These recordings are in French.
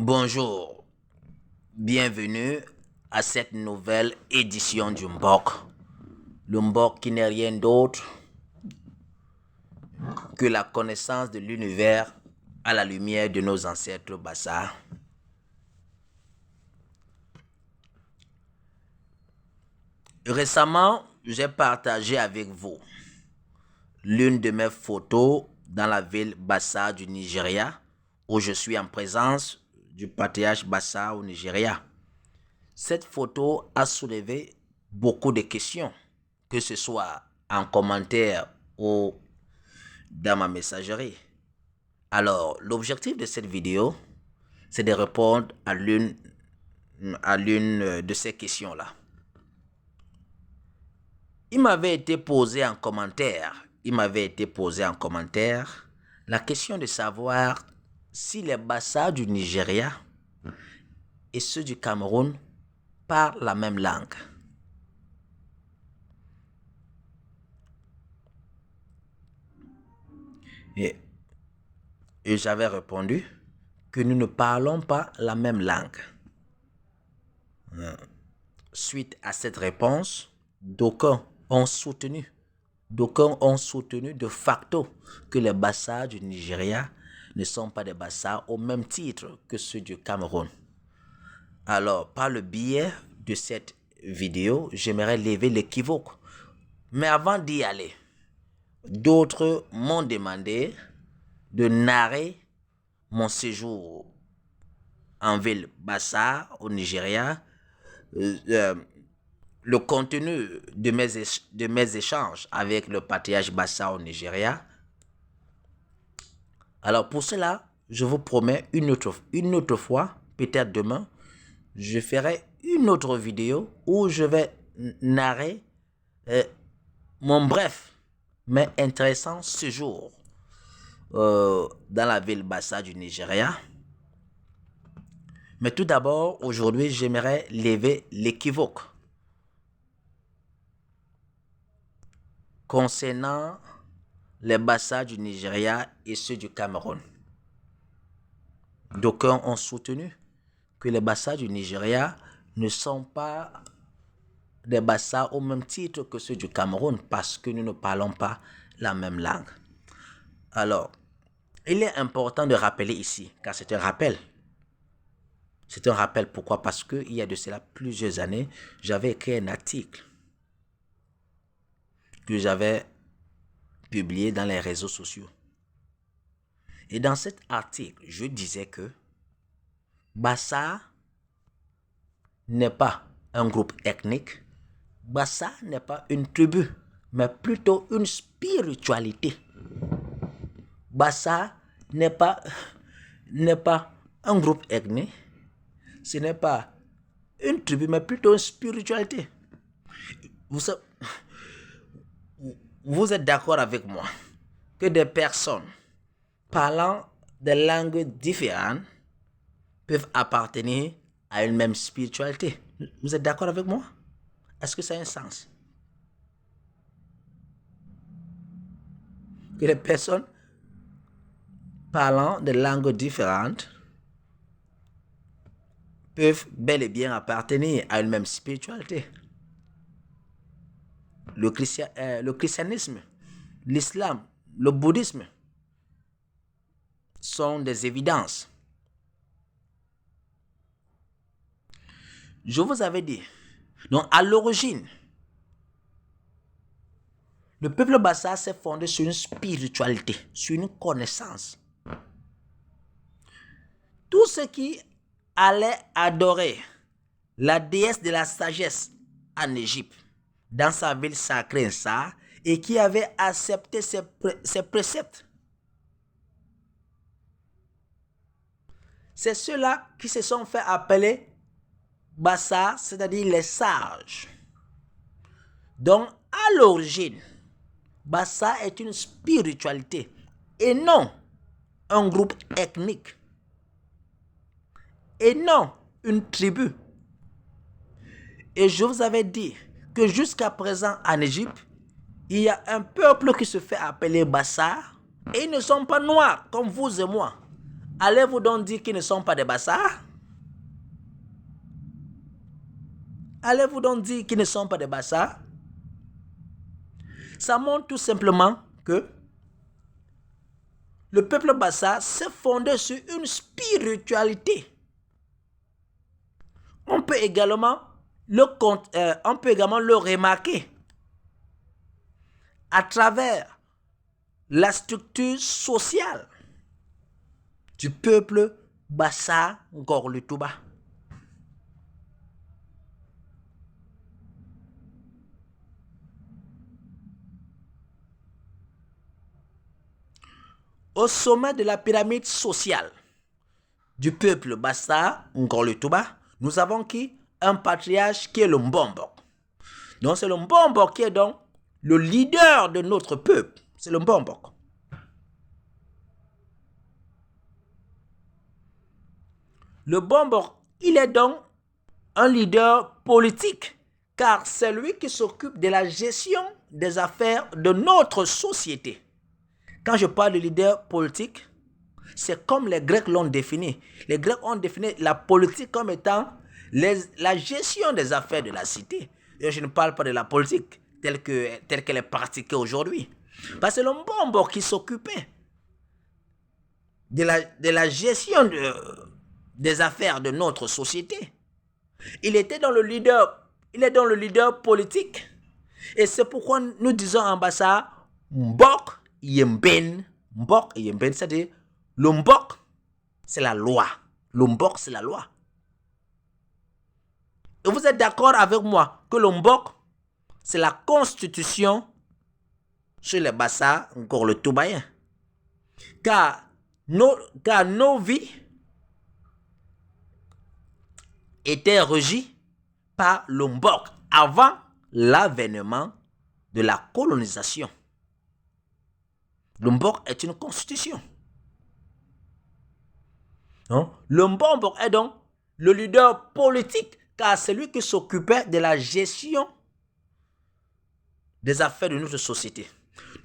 Bonjour, bienvenue à cette nouvelle édition du Mbok. Le Mbok qui n'est rien d'autre que la connaissance de l'univers à la lumière de nos ancêtres Bassa. Récemment, j'ai partagé avec vous l'une de mes photos dans la ville Bassa du Nigeria, où je suis en présence du patriarche Bassa au Nigeria. Cette photo a soulevé beaucoup de questions, que ce soit en commentaire ou dans ma messagerie. Alors, l'objectif de cette vidéo, c'est de répondre à l'une de ces questions-là. Il m'avait été posé en commentaire la question de savoir si les Bassa du Nigeria et ceux du Cameroun parlent la même langue. Et j'avais répondu que nous ne parlons pas la même langue. Suite à cette réponse, d'aucuns ont soutenu de facto que les Bassa du Nigeria ne sont pas des Bassa au même titre que ceux du Cameroun. Alors, par le biais de cette vidéo, j'aimerais lever l'équivoque. Mais avant d'y aller, d'autres m'ont demandé de narrer mon séjour en ville Bassa au Nigeria, le contenu de mes échanges avec le patriarche Bassa au Nigeria. Alors pour cela, je vous promets une autre fois, peut-être demain, je ferai une autre vidéo où je vais narrer mon bref mais intéressant séjour dans la ville Bassa du Nigeria. Mais tout d'abord, aujourd'hui, j'aimerais lever l'équivoque concernant les Bassa du Nigeria et ceux du Cameroun. D'aucuns ont soutenu que les Bassa du Nigeria ne sont pas des Bassa au même titre que ceux du Cameroun parce que nous ne parlons pas la même langue. Alors, il est important de rappeler ici, car c'est un rappel. C'est un rappel, pourquoi? Parce qu'il y a de cela plusieurs années, j'avais écrit un article que j'avais publié dans les réseaux sociaux. Et dans cet article, je disais que Bassa n'est pas un groupe ethnique, Bassa n'est pas une tribu, mais plutôt une spiritualité. Bassa n'est pas un groupe ethnique, ce n'est pas une tribu, mais plutôt une spiritualité. Vous êtes d'accord avec moi que des personnes parlant des langues différentes peuvent appartenir à une même spiritualité. Vous êtes d'accord avec moi? Est-ce que ça a un sens? Que les personnes parlant de langues différentes peuvent bel et bien appartenir à une même spiritualité. Le christianisme, l'islam, le bouddhisme sont des évidences. Je vous avais dit, donc à l'origine, le peuple Bassa s'est fondé sur une spiritualité, sur une connaissance. Tous ceux qui allaient adorer la déesse de la sagesse en Égypte, dans sa ville sacrée, ça, et qui avaient accepté ses préceptes, c'est ceux-là qui se sont fait appeler Bassa, c'est-à-dire les sages. Donc, à l'origine, Bassa est une spiritualité et non un groupe ethnique et non une tribu. Et je vous avais dit que jusqu'à présent en Égypte, il y a un peuple qui se fait appeler Bassa et ils ne sont pas noirs comme vous et moi. Allez-vous donc dire qu'ils ne sont pas des Bassa? Allez-vous donc dire qu'ils ne sont pas des Bassa? Ça montre tout simplement que le peuple Bassa s'est fondé sur une spiritualité. On peut également le remarquer à travers la structure sociale du peuple Bassa Ngorle-Touba. Au sommet de la pyramide sociale du peuple Bassa Ngorle-Touba, nous avons qui? Un patriarche qui est le Mbombok. Donc c'est le Mbombok qui est donc le leader de notre peuple. C'est le Mbombok. Le Mbombok, il est donc un leader politique, car c'est lui qui s'occupe de la gestion des affaires de notre société. Quand je parle de leader politique, c'est comme les Grecs l'ont défini. Les Grecs ont défini la politique comme étant la gestion des affaires de la cité. Et je ne parle pas de la politique telle qu'elle est pratiquée aujourd'hui. Parce que le Mbombok qui s'occupait de la gestion des affaires de notre société. Il est dans le leader politique. Et c'est pourquoi nous disons en Bassa, Mbok Yemben. Mbok Yemben, c'est-à-dire, le Mbok, c'est la loi. Le Mbok, c'est la loi. Et vous êtes d'accord avec moi que le Mbok, c'est la constitution sur les Bassa Ngorle-Toubaïens. Car nos vies étaient régies par le Mbok avant l'avènement de la colonisation. Le Mbok est une constitution. Non? Le Mbombok est donc le leader politique, car c'est lui qui s'occupait de la gestion des affaires de notre société.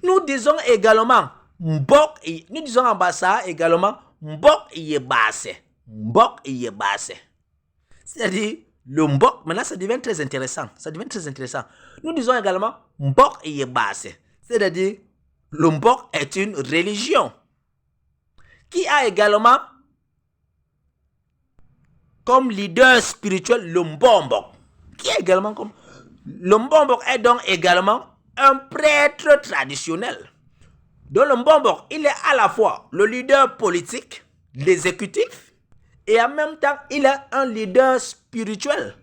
Nous disons également Mbok, nous disons en Bassa également Mbok Yebase. Mbok Yebase. C'est-à-dire le Mbok, maintenant ça devient très intéressant. Ça devient très intéressant. Nous disons également Mbok Yebase. C'est-à-dire le Mbok est une religion qui a également comme leader spirituel le Mbombok. Qui est également comme le Mbombok est donc également un prêtre traditionnel. Donc le Mbombok, il est à la fois le leader politique, l'exécutif, et en même temps, il est un leader spirituel.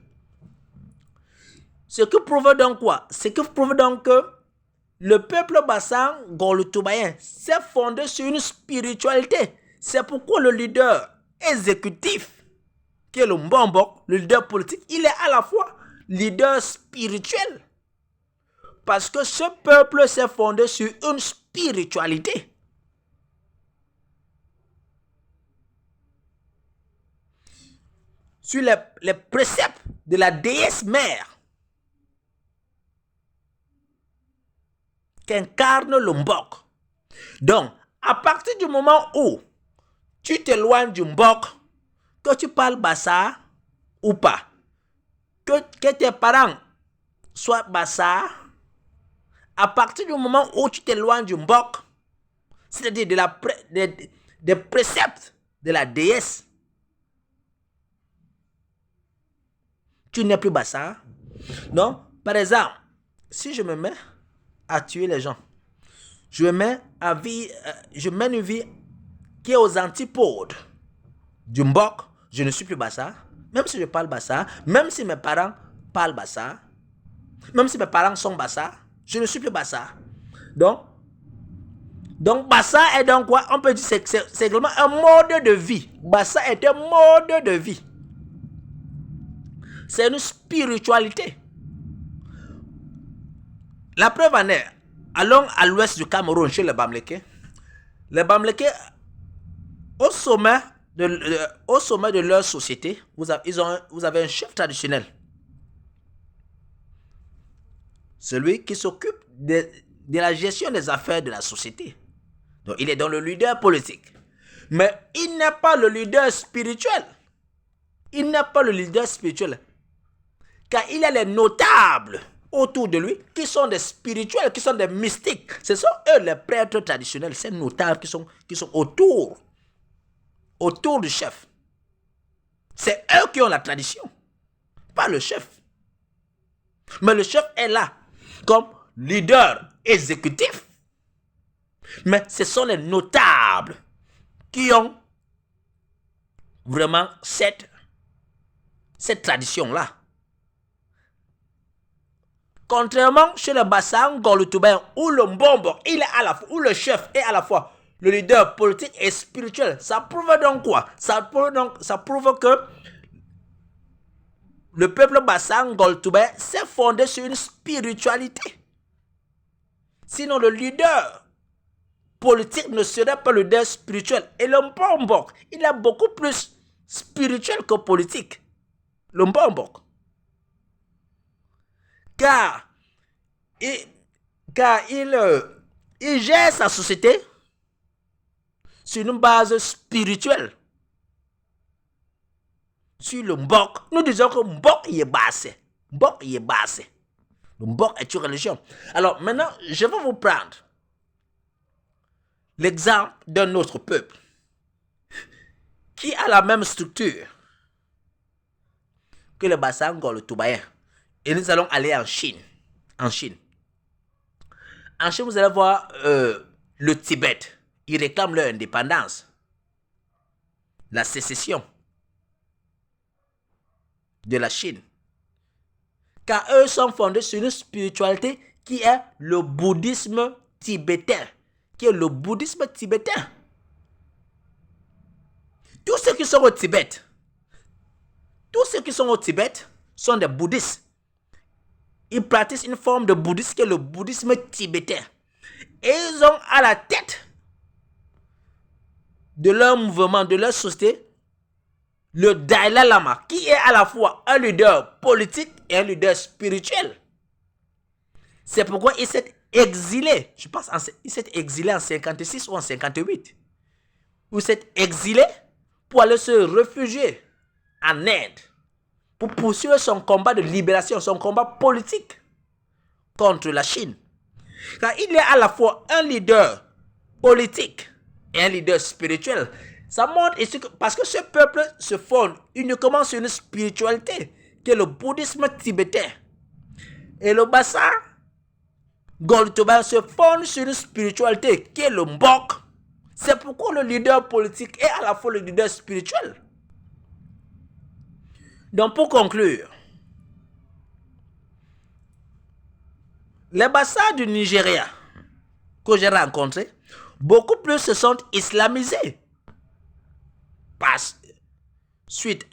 Ce qui prouve donc quoi? Ce qui prouve donc que le peuple Bassa Ngorle-Toubaïen s'est fondé sur une spiritualité. C'est pourquoi le leader exécutif, qui est le Mbombok, le leader politique, il est à la fois leader spirituel. Parce que ce peuple s'est fondé sur une spiritualité. Sur les préceptes de la déesse mère qu'incarne le Mbok. Donc, à partir du moment où tu t'éloignes du Mbok, que tu parles Bassa ou pas, que tes parents soient Bassa, à partir du moment où tu t'éloignes du Mbok, c'est-à-dire des préceptes de la déesse, tu n'es plus Bassa. Non, par exemple, si je me mets à tuer les gens, je mène une vie qui est aux antipodes du Mbok, je ne suis plus Bassa. Même si je parle Bassa, même si mes parents parlent Bassa, même si mes parents sont Bassa, je ne suis plus Bassa. Donc Bassa est donc quoi? On peut dire que c'est vraiment un mode de vie. Bassa est un mode de vie. C'est une spiritualité. La preuve en est, allons à l'ouest du Cameroun chez les Bamileke. Les Bamileke, au sommet de leur société, vous avez un chef traditionnel. Celui qui s'occupe de la gestion des affaires de la société. Donc, il est dans le leader politique. Mais il n'est pas le leader spirituel. Il n'est pas le leader spirituel. Car il y a les notables autour de lui qui sont des spirituels, qui sont des mystiques. Ce sont eux les prêtres traditionnels, ces notables qui sont autour du chef. C'est eux qui ont la tradition, pas le chef. Mais le chef est là comme leader exécutif. Mais ce sont les notables qui ont vraiment cette tradition-là. Contrairement chez le Bassa Ngolo-Toubayen, où le Mbombo, il est à la fois, où le chef est à la fois le leader politique et spirituel. Ça prouve donc quoi? Ça prouve que le peuple Bassa Ngolo-Toubayen s'est fondé sur une spiritualité. Sinon, le leader politique ne serait pas le leader spirituel. Et le Mbombo, il est beaucoup plus spirituel que politique. Le Mbombo. Car il gère sa société sur une base spirituelle. Sur le Mbok, nous disons que Mbok y est bassé. Mbok y est bassé. Le Mbok est une religion. Alors maintenant, je vais vous prendre l'exemple d'un autre peuple qui a la même structure que le Bassa Ngolo-Toubayen. Et nous allons aller en Chine. En Chine, vous allez voir le Tibet. Ils réclament leur indépendance. La sécession de la Chine. Car eux sont fondés sur une spiritualité qui est le bouddhisme tibétain. Tous ceux qui sont au Tibet, sont des bouddhistes. Ils pratiquent une forme de bouddhisme qui est le bouddhisme tibétain. Et ils ont à la tête de leur mouvement, de leur société, le Dalai Lama, qui est à la fois un leader politique et un leader spirituel. C'est pourquoi il s'est exilé, il s'est exilé en 56 ou en 58. Il s'est exilé pour aller se réfugier en Inde, pour poursuivre son combat de libération, son combat politique contre la Chine. Car il est à la fois un leader politique et un leader spirituel. Ça montre ici que, parce que ce peuple se fonde uniquement sur une spiritualité, qui est le bouddhisme tibétain. Et le Bassa Ngolo-Toubayen se fonde sur une spiritualité, qui est le Mbok. C'est pourquoi le leader politique est à la fois le leader spirituel. Donc pour conclure, les Bassa du Nigeria que j'ai rencontrés, beaucoup plus se sont islamisés suite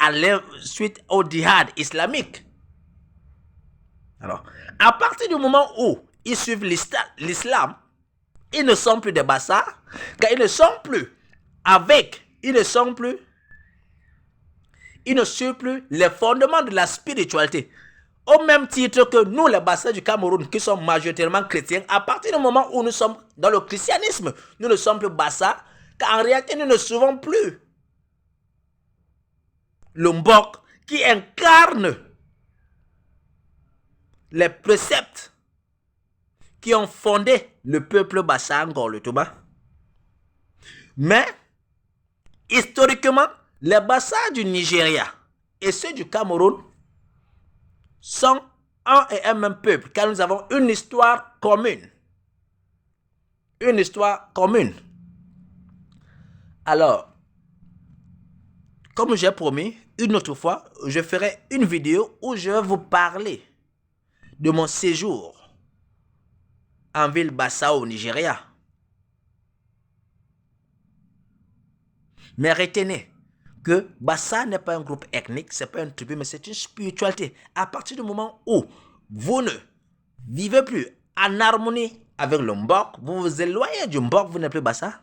au djihad islamique. Alors, à partir du moment où ils suivent l'islam, ils ne sont plus des Bassa, car ils ne suivent plus les fondements de la spiritualité. Au même titre que nous, les Bassa du Cameroun, qui sommes majoritairement chrétiens, à partir du moment où nous sommes dans le christianisme, nous ne sommes plus Bassa, car en réalité, nous ne suivons plus le Mbok qui incarne les préceptes qui ont fondé le peuple Bassa Ngolo-Toubayen. Mais, historiquement, les Bassa du Nigeria et ceux du Cameroun sont un et un même peuple, car nous avons une histoire commune. Une histoire commune. Alors, comme j'ai promis, une autre fois, je ferai une vidéo où je vais vous parler de mon séjour en ville Bassa au Nigeria. Mais retenez que Bassa n'est pas un groupe ethnique, c'est pas une tribu, mais c'est une spiritualité. À partir du moment où vous ne vivez plus en harmonie avec le Mbok, vous vous éloignez du Mbok, vous n'êtes plus Bassa.